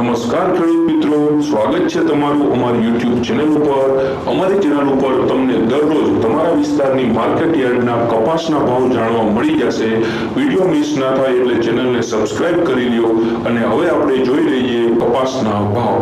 નમસ્કાર ખેડૂત મિત્રો, સ્વાગત છે તમારું અમારી YouTube ચેનલ ઉપર। અમારી ચેનલ ઉપર તમને દરરોજ તમારા વિસ્તારની માર્કેટ યાર્ડના કપાસના ભાવ જાણવા મળી જશે। વિડિયો મિસ ના થાય એટલે ચેનલને સબસ્ક્રાઇબ કરી લ્યો। અને હવે આપણે જોઈ લઈએ કપાસના ભાવ।